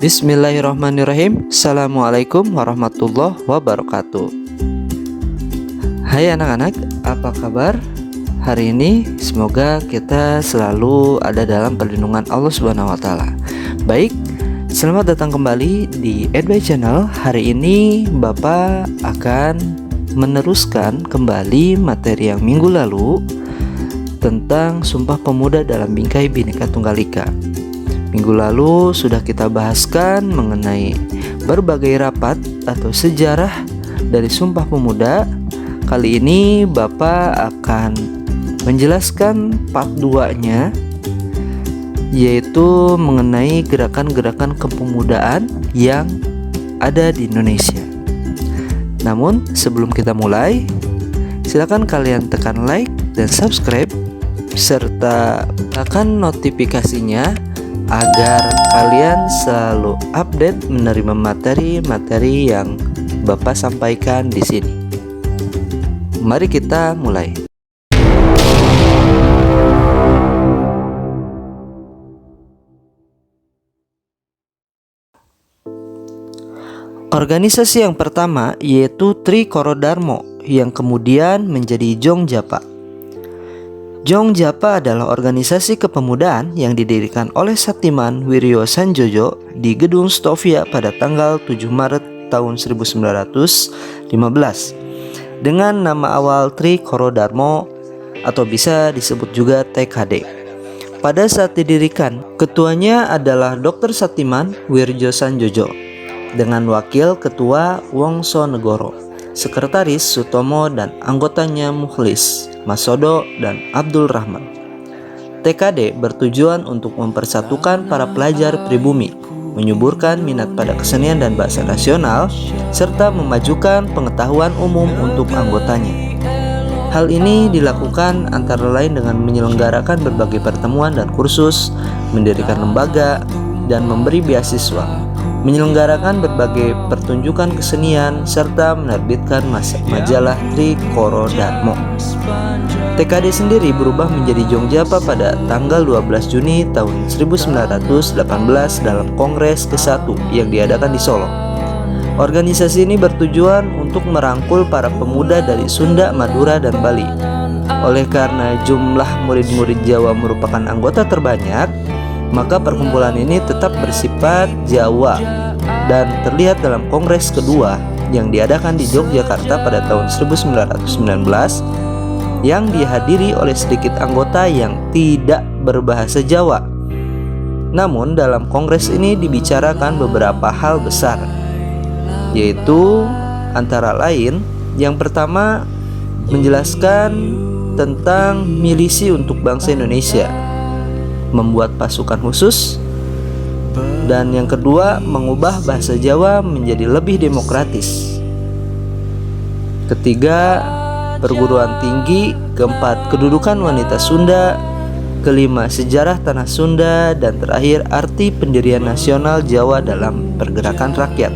Bismillahirrahmanirrahim. Assalamualaikum warahmatullahi wabarakatuh. Hai anak-anak, apa kabar? Hari ini semoga kita selalu ada dalam perlindungan Allah Subhanahu wa taala. Baik, selamat datang kembali di Edby Channel. Hari ini Bapak akan meneruskan kembali materi yang minggu lalu tentang Sumpah Pemuda dalam Bingkai Bhinneka Tunggal Ika. Minggu lalu sudah kita bahaskan mengenai berbagai rapat atau sejarah dari Sumpah Pemuda. Kali ini Bapak akan menjelaskan part 2-nya, yaitu mengenai gerakan-gerakan kepemudaan yang ada di Indonesia. Namun sebelum kita mulai, silakan kalian tekan like dan subscribe serta tekan notifikasinya agar kalian selalu update menerima materi-materi yang Bapak sampaikan di sini. Mari kita mulai. Organisasi yang pertama yaitu Trikorodharmo yang kemudian menjadi Jongjapa. Jongjapa adalah organisasi kepemudaan yang didirikan oleh Sattiman Wiryo Sanjojo di Gedung Stovia pada tanggal 7 Maret tahun 1915 dengan nama awal Trikorodharmo atau bisa disebut juga TKD. Pada saat didirikan, ketuanya adalah Dr. Sattiman Wiryo Sanjojo dengan wakil ketua Wongso Negoro, sekretaris Sutomo dan anggotanya Mukhlis, Masodo, dan Abdul Rahman. TKD bertujuan untuk mempersatukan para pelajar pribumi, menyuburkan minat pada kesenian dan bahasa nasional, serta memajukan pengetahuan umum untuk anggotanya. Hal ini dilakukan antara lain dengan menyelenggarakan berbagai pertemuan dan kursus, mendirikan lembaga, dan memberi beasiswa, menyelenggarakan berbagai pertunjukan kesenian, serta menerbitkan majalah Trikorodharmo. TKD sendiri berubah menjadi Jongjapa pada tanggal 12 Juni tahun 1918 dalam Kongres ke-1 yang diadakan di Solo. Organisasi ini bertujuan untuk merangkul para pemuda dari Sunda, Madura, dan Bali. Oleh karena jumlah murid-murid Jawa merupakan anggota terbanyak, maka perkumpulan ini tetap bersifat Jawa dan terlihat dalam Kongres kedua yang diadakan di Yogyakarta pada tahun 1919 yang dihadiri oleh sedikit anggota yang tidak berbahasa Jawa. Namun dalam Kongres ini dibicarakan beberapa hal besar, yaitu antara lain yang pertama menjelaskan tentang milisi untuk bangsa Indonesia, membuat pasukan khusus, dan yang kedua mengubah bahasa Jawa menjadi lebih demokratis. Ketiga, perguruan tinggi. Keempat, kedudukan wanita Sunda. Kelima, sejarah tanah Sunda. Dan terakhir, arti pendirian nasional Jawa dalam pergerakan rakyat.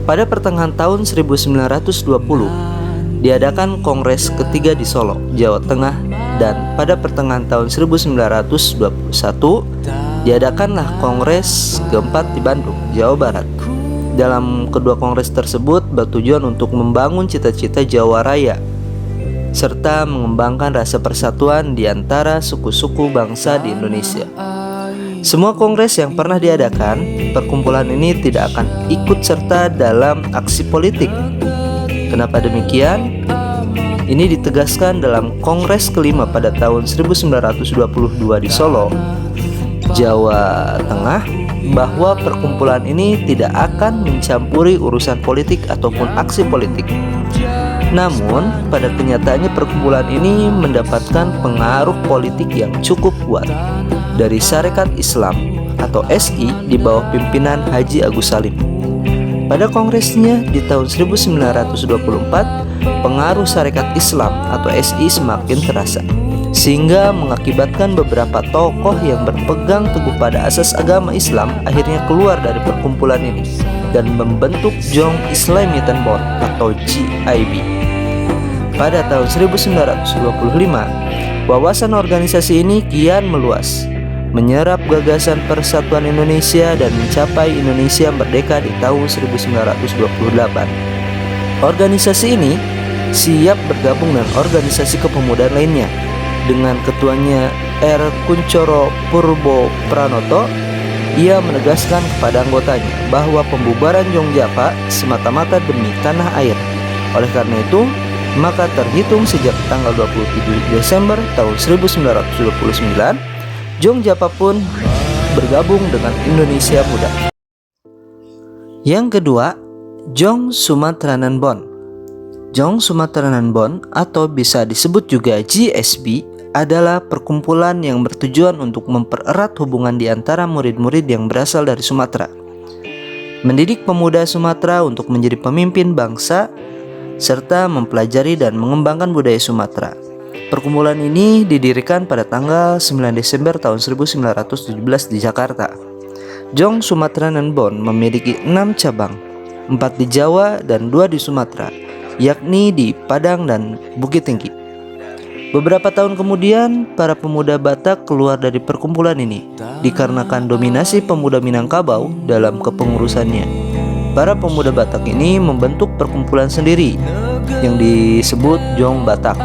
Pada pertengahan tahun 1920 diadakan Kongres ketiga di Solo, Jawa Tengah, dan pada pertengahan tahun 1921 diadakanlah Kongres keempat di Bandung, Jawa Barat. Dalam kedua kongres tersebut bertujuan untuk membangun cita-cita Jawa Raya serta mengembangkan rasa persatuan di antara suku-suku bangsa di Indonesia. Semua kongres yang pernah diadakan, perkumpulan ini tidak akan ikut serta dalam aksi politik. Kenapa demikian? Ini ditegaskan dalam Kongres kelima pada tahun 1922 di Solo, Jawa Tengah, bahwa perkumpulan ini tidak akan mencampuri urusan politik ataupun aksi politik. Namun, pada kenyataannya perkumpulan ini mendapatkan pengaruh politik yang cukup kuat dari Sarekat Islam atau SI di bawah pimpinan Haji Agus Salim. Pada kongresnya di tahun 1924, pengaruh Sarekat Islam atau SI semakin terasa, sehingga mengakibatkan beberapa tokoh yang berpegang teguh pada asas agama Islam akhirnya keluar dari perkumpulan ini dan membentuk Jong Islamiyatan Board atau GIB. Pada tahun 1925, wawasan organisasi ini kian meluas menyerap gagasan persatuan Indonesia dan mencapai Indonesia merdeka di tahun 1928. Organisasi ini siap bergabung dengan organisasi kepemudaan lainnya. Dengan ketuanya R. Kuncoro Purbo Pranoto, ia menegaskan kepada anggotanya bahwa pembubaran Jongjapa semata-mata demi tanah air. Oleh karena itu, maka terhitung sejak tanggal 27 Desember tahun 1929, Jongjapa pun bergabung dengan Indonesia Muda. Yang kedua, Jong Sumatranan Bond. Jong Sumatranan Bond atau bisa disebut juga GSB adalah perkumpulan yang bertujuan untuk mempererat hubungan di antara murid-murid yang berasal dari Sumatera, mendidik pemuda Sumatera untuk menjadi pemimpin bangsa, serta mempelajari dan mengembangkan budaya Sumatera. Perkumpulan ini didirikan pada tanggal 9 Desember tahun 1917 di Jakarta. Jong Sumatranan Bond memiliki 6 cabang, 4 di Jawa dan 2 di Sumatera, yakni di Padang dan Bukit Tinggi. Beberapa tahun kemudian, para pemuda Batak keluar dari perkumpulan ini dikarenakan dominasi pemuda Minangkabau dalam kepengurusannya. Para pemuda Batak ini membentuk perkumpulan sendiri yang disebut Jong Batak.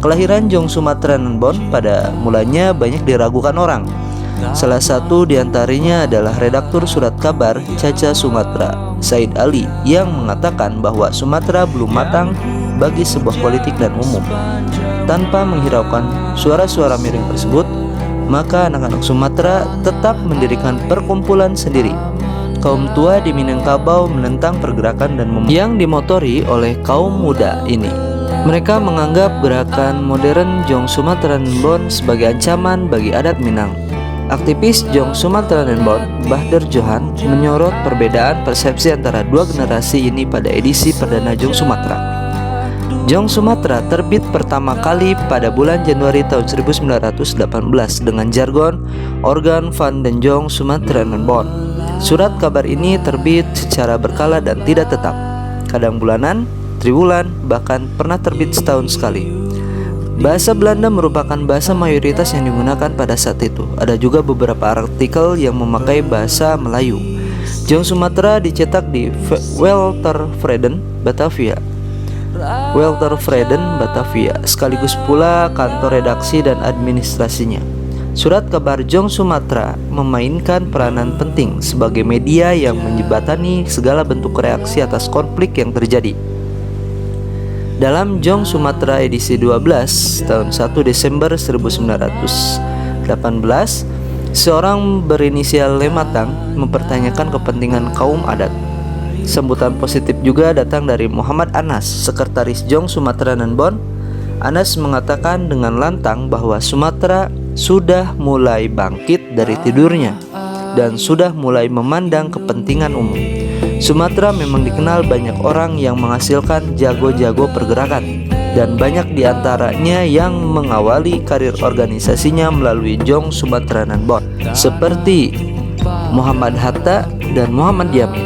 Kelahiran Jong Sumatranan Bond pada mulanya banyak diragukan orang. Salah satu diantaranya adalah redaktur surat kabar Caca Sumatera, Said Ali, yang mengatakan bahwa Sumatera belum matang bagi sebuah politik dan umum. Tanpa menghiraukan suara-suara miring tersebut, maka anak-anak Sumatera tetap mendirikan perkumpulan sendiri. Kaum tua di Minangkabau menentang pergerakan dan yang dimotori oleh kaum muda ini. Mereka menganggap gerakan modern Jong Sumatranan Bond sebagai ancaman bagi adat Minang. Aktivis Jong Sumatranan Bond, Bahder Johan, menyorot perbedaan persepsi antara dua generasi ini pada edisi perdana Jong Sumatera. Jong Sumatera terbit pertama kali pada bulan Januari tahun 1918 dengan jargon Organ van den Jong Sumatranan Bond. Surat kabar ini terbit secara berkala dan tidak tetap, kadang bulanan, triwulan, bahkan pernah terbit setahun sekali. Bahasa Belanda merupakan bahasa mayoritas yang digunakan pada saat itu. Ada juga beberapa artikel yang memakai bahasa Melayu. Jong Sumatera dicetak di Walter Freden, Batavia, sekaligus pula kantor redaksi dan administrasinya. Surat kabar Jong Sumatera memainkan peranan penting sebagai media yang menjembatani segala bentuk reaksi atas konflik yang terjadi. Dalam Jong Sumatera edisi 12 tahun 1 Desember 1918, seorang berinisial Lematang mempertanyakan kepentingan kaum adat. Sambutan positif juga datang dari Muhammad Anas, sekretaris Jong Sumatranan Bond. Anas mengatakan dengan lantang bahwa Sumatera sudah mulai bangkit dari tidurnya dan sudah mulai memandang kepentingan umum. Sumatera memang dikenal banyak orang yang menghasilkan jago-jago pergerakan, dan banyak diantaranya yang mengawali karir organisasinya melalui Jong Sumatranan Bond, seperti Muhammad Hatta dan Muhammad Yamin.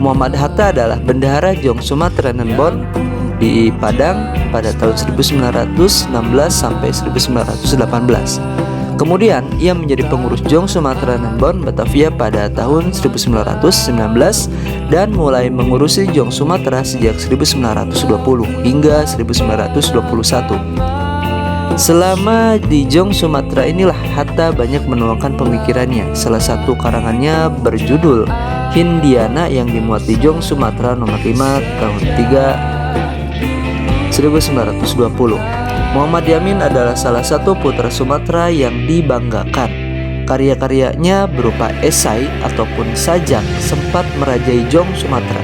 Muhammad Hatta adalah bendahara Jong Sumatranan Bond di Padang pada tahun 1916 sampai 1918. Kemudian ia menjadi pengurus Jong Sumatranan Bond Batavia pada tahun 1919 dan mulai mengurusi Jong Sumatera sejak 1920 hingga 1921. Selama di Jong Sumatera inilah Hatta banyak menuangkan pemikirannya. Salah satu karangannya berjudul Hindiana yang dimuat di Jong Sumatera nomor 5 tahun 3 1920. Muhammad Yamin adalah salah satu putra Sumatera yang dibanggakan. Karya-karyanya berupa esai ataupun sajak sempat merajai Jong Sumatera.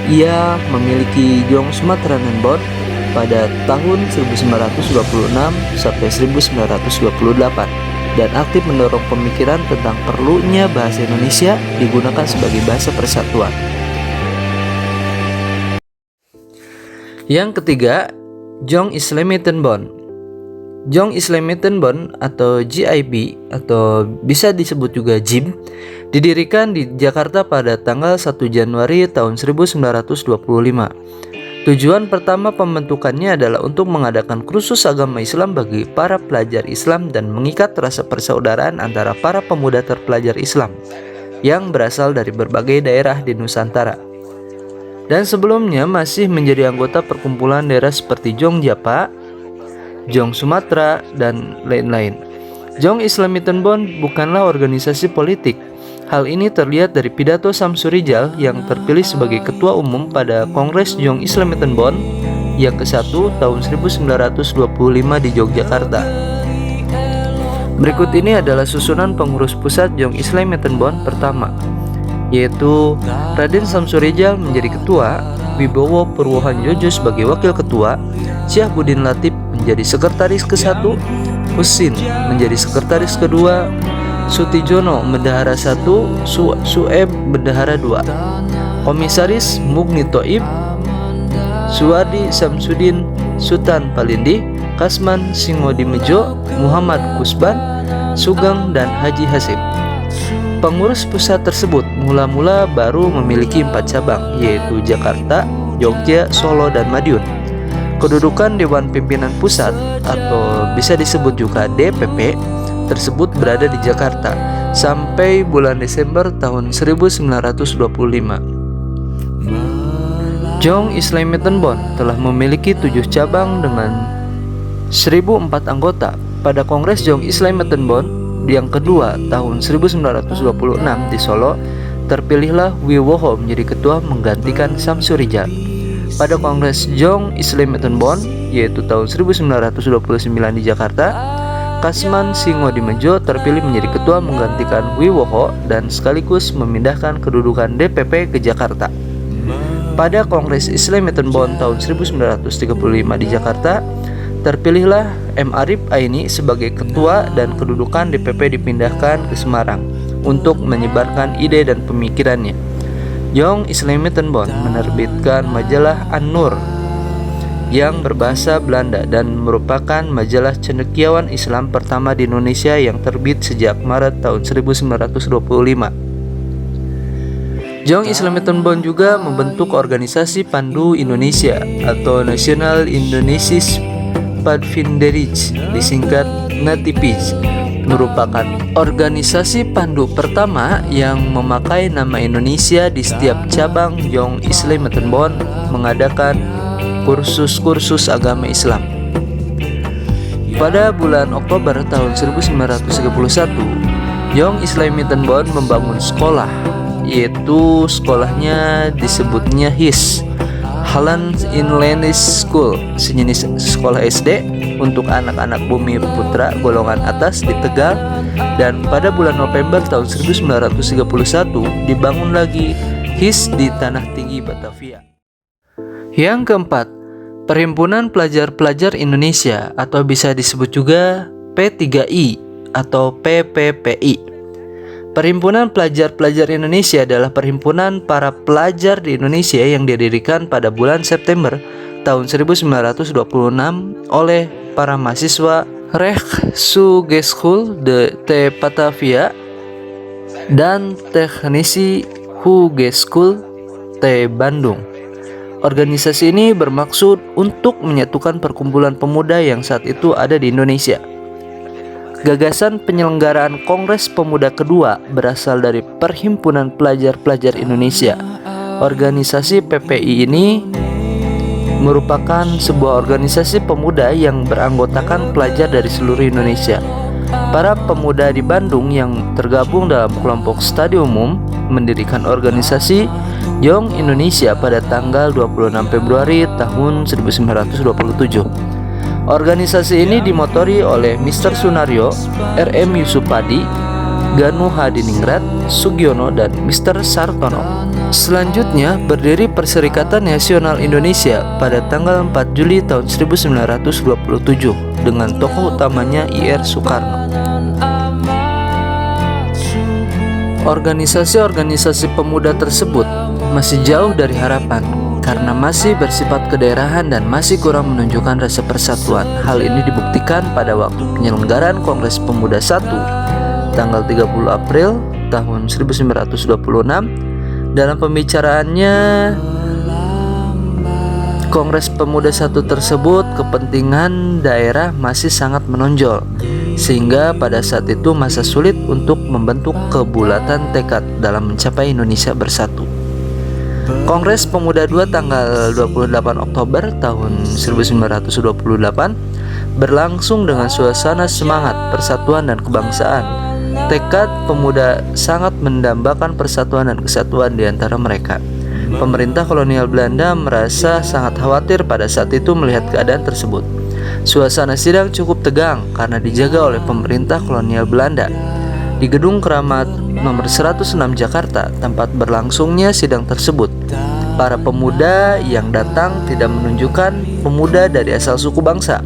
Ia memiliki Jong Sumatranan Bond pada tahun 1926 sampai 1928 dan aktif mendorong pemikiran tentang perlunya bahasa Indonesia digunakan sebagai bahasa persatuan. Yang ketiga, Jong Islamiten Bond. Jong Islamiten Bond atau GIB atau bisa disebut juga JIB didirikan di Jakarta pada tanggal 1 Januari tahun 1925. Tujuan pertama pembentukannya adalah untuk mengadakan kursus agama Islam bagi para pelajar Islam dan mengikat rasa persaudaraan antara para pemuda terpelajar Islam yang berasal dari berbagai daerah di Nusantara. Dan sebelumnya masih menjadi anggota perkumpulan daerah seperti Jong Japa, Jong Sumatera, dan lain-lain. Jong Islamitanbon bukanlah organisasi politik. Hal ini terlihat dari pidato Samsu Rijal yang terpilih sebagai ketua umum pada Kongres Jong Islamitanbon yang ke-1 tahun 1925 di Yogyakarta. Berikut ini adalah susunan pengurus pusat Jong Islamitanbon pertama, yaitu Raden Samsu Rijal menjadi ketua, Wibowo Purwohanjojo sebagai wakil ketua, Syahbudin Latif menjadi sekretaris ke-1, Husin menjadi sekretaris kedua, Sutijono Bendahara 1, Sueb Bendahara 2, Komisaris Mugni Toib, Suwardi Samsudin Sutan Palindi, Kasman Singodimejo, Muhammad Kusban, Sugeng, dan Haji Hasim. Pengurus pusat tersebut mula-mula baru memiliki 4 cabang, yaitu Jakarta, Jogja, Solo, dan Madiun. Kedudukan Dewan Pimpinan Pusat atau bisa disebut juga DPP tersebut berada di Jakarta sampai bulan Desember tahun 1925. Jong Islamitanbon telah memiliki 7 cabang dengan 1004 anggota. Pada Kongres Jong Islamitanbon yang kedua tahun 1926 di Solo, terpilihlah Wiwoho menjadi ketua menggantikan Samsu Rijal. Pada Kongres Jong Islamitanbon yaitu tahun 1929 di Jakarta, Kasman Singodimejo terpilih menjadi ketua menggantikan Wiwoho dan sekaligus memindahkan kedudukan DPP ke Jakarta. Pada Kongres Islamitanbon tahun 1935 di Jakarta, terpilihlah M. Arif Aini sebagai ketua dan kedudukan DPP dipindahkan ke Semarang untuk menyebarkan ide dan pemikirannya. Jong Islamitanbon menerbitkan majalah An-Nur yang berbahasa Belanda dan merupakan majalah cendekiawan Islam pertama di Indonesia yang terbit sejak Maret tahun 1925. Jong Islamitanbon juga membentuk organisasi Pandu Indonesia atau National Indonesisch Padvinderij, disingkat NATIPIJ, merupakan organisasi pandu pertama yang memakai nama Indonesia di setiap cabang. Jong Islamitanbon mengadakan kursus-kursus agama Islam. Pada bulan Oktober tahun 1931, Jong Islamitanbon membangun sekolah, yaitu sekolahnya disebutnya HIS, Holland Inlandese School, sejenis sekolah SD untuk anak-anak bumi putra golongan atas di Tegal. Dan pada bulan November tahun 1931 dibangun lagi HIS di Tanah Tinggi, Batavia. Yang keempat, Perhimpunan Pelajar-Pelajar Indonesia atau bisa disebut juga P3I atau PPPI. Perhimpunan Pelajar-Pelajar Indonesia adalah perhimpunan para pelajar di Indonesia yang didirikan pada bulan September tahun 1926 oleh para mahasiswa Rechtshogeschool de T Batavia dan Technische Hogeschool T Bandung. Organisasi ini bermaksud untuk menyatukan perkumpulan pemuda yang saat itu ada di Indonesia. Gagasan penyelenggaraan Kongres Pemuda kedua berasal dari Perhimpunan Pelajar-Pelajar Indonesia. Organisasi PPI ini merupakan sebuah organisasi pemuda yang beranggotakan pelajar dari seluruh Indonesia. Para pemuda di Bandung yang tergabung dalam kelompok studi umum mendirikan organisasi Jong Indonesia pada tanggal 26 Februari tahun 1927. Organisasi ini dimotori oleh Mr. Sunario, RM Yusupadi, Ganu Hadiningrat, Sugiono, dan Mr. Sartono. Selanjutnya berdiri Perserikatan Nasional Indonesia pada tanggal 4 Juli tahun 1927 dengan tokoh utamanya IR Soekarno. Organisasi-organisasi pemuda tersebut masih jauh dari harapan karena masih bersifat kedaerahan dan masih kurang menunjukkan rasa persatuan. Hal ini dibuktikan pada waktu penyelenggaraan Kongres Pemuda 1 tanggal 30 April tahun 1926. Dalam pembicaraannya, Kongres Pemuda I tersebut kepentingan daerah masih sangat menonjol, sehingga pada saat itu masa sulit untuk membentuk kebulatan tekad dalam mencapai Indonesia bersatu. Kongres Pemuda II tanggal 28 Oktober tahun 1928 berlangsung dengan suasana semangat persatuan dan kebangsaan. Tekad pemuda sangat mendambakan persatuan dan kesatuan di antara mereka. Pemerintah kolonial Belanda merasa sangat khawatir pada saat itu melihat keadaan tersebut. Suasana sidang cukup tegang karena dijaga oleh pemerintah kolonial Belanda. Di Gedung Keramat nomor 106 Jakarta, tempat berlangsungnya sidang tersebut, para pemuda yang datang tidak menunjukkan pemuda dari asal suku bangsa.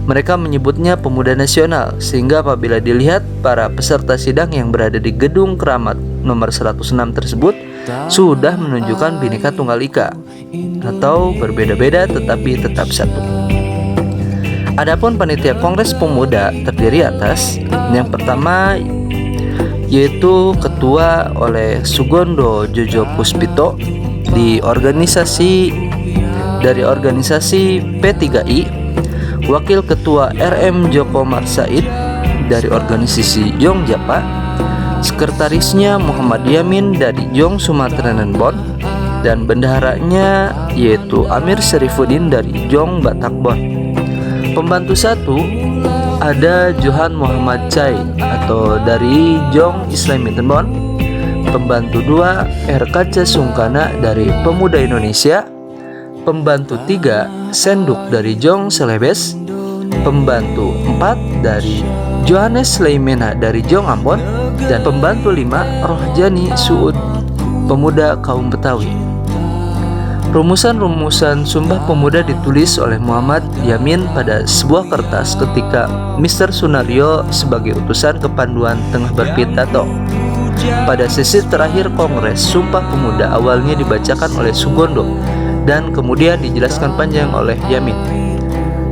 Mereka menyebutnya pemuda nasional, sehingga apabila dilihat para peserta sidang yang berada di Gedung Keramat nomor 106 tersebut sudah menunjukkan Bhinneka Tunggal Ika atau berbeda-beda tetapi tetap satu. Adapun panitia Kongres Pemuda terdiri atas yang pertama yaitu ketua oleh Sugondo Jojo Puspito dari organisasi P3I, wakil ketua RM Joko Marsaid dari organisasi Jong Japa, sekretarisnya Muhammad Yamin dari Jong Sumatera Bon, dan bendaharanya yaitu Amir Syarifuddin dari Jong Batakbon. Pembantu satu ada Johan Muhammad Chai atau dari Jong Islam Bon. Pembantu 2 RKC Sungkana dari Pemuda Indonesia. Pembantu 3 Senduk dari Jong Selebes. Pembantu 4 dari Johannes Leimena dari Jong Ambon. Dan pembantu 5 Rohjani Suud, pemuda kaum Betawi. Rumusan-rumusan Sumpah Pemuda ditulis oleh Muhammad Yamin pada sebuah kertas ketika Mr. Sunario sebagai utusan kepanduan tengah berpidato. Pada sesi terakhir Kongres, Sumpah Pemuda awalnya dibacakan oleh Sugondo dan kemudian dijelaskan panjang oleh Yamin.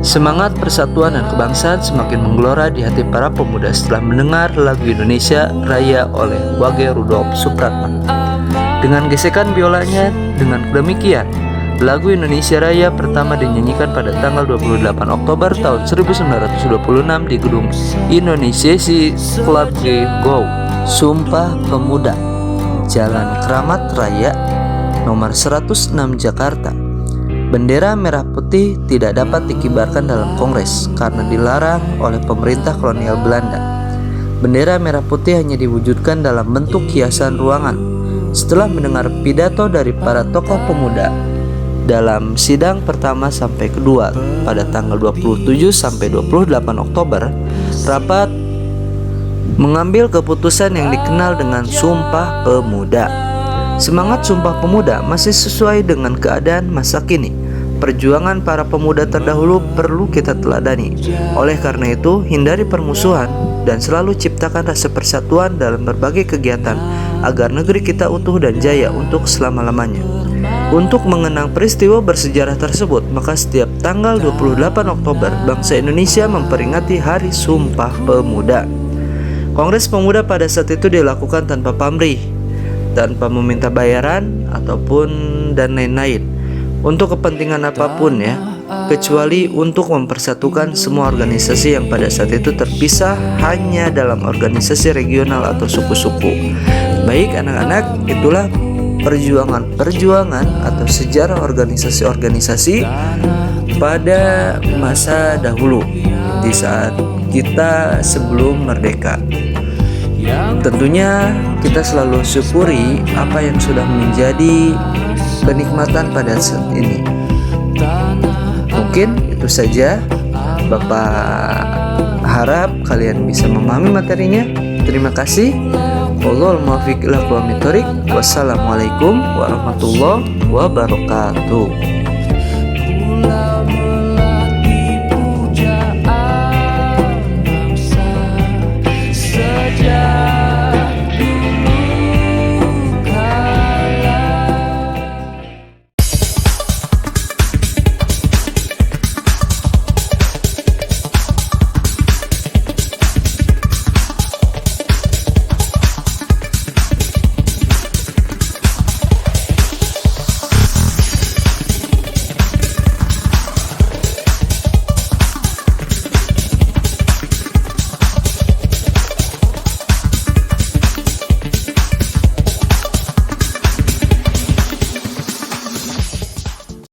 Semangat persatuan dan kebangsaan semakin menggelora di hati para pemuda setelah mendengar lagu Indonesia Raya oleh Wage Rudolf Supratman. Dengan gesekan biolanya, dengan demikian, lagu Indonesia Raya pertama dinyanyikan pada tanggal 28 Oktober tahun 1926 di Gedung Indonesiasi Club G Go. Sumpah Pemuda, Jalan Keramat Raya, nomor 106 Jakarta. Bendera merah putih tidak dapat dikibarkan dalam Kongres karena dilarang oleh pemerintah kolonial Belanda. Bendera merah putih hanya diwujudkan dalam bentuk hiasan ruangan. Setelah mendengar pidato dari para tokoh pemuda dalam sidang pertama sampai kedua pada tanggal 27 sampai 28 Oktober, rapat mengambil keputusan yang dikenal dengan Sumpah Pemuda. Semangat Sumpah Pemuda masih sesuai dengan keadaan masa kini. Perjuangan para pemuda terdahulu perlu kita teladani. Oleh karena itu, hindari permusuhan dan selalu ciptakan rasa persatuan dalam berbagai kegiatan agar negeri kita utuh dan jaya untuk selama-lamanya. Untuk mengenang peristiwa bersejarah tersebut, maka setiap tanggal 28 Oktober bangsa Indonesia memperingati Hari Sumpah Pemuda. Kongres Pemuda pada saat itu dilakukan tanpa pamrih, tanpa meminta bayaran ataupun dan lain-lain untuk kepentingan apapun ya, kecuali untuk mempersatukan semua organisasi yang pada saat itu terpisah hanya dalam organisasi regional atau suku-suku. Baik anak-anak, itulah perjuangan atau sejarah organisasi-organisasi pada masa dahulu di saat kita sebelum merdeka. Tentunya kita selalu syukuri apa yang sudah menjadi kenikmatan pada saat ini. Mungkin itu saja. Bapak harap kalian bisa memahami materinya. Terima kasih. Wallahul muwaffiq ila aqwamit thoriq. Wassalamualaikum warahmatullahi wabarakatuh.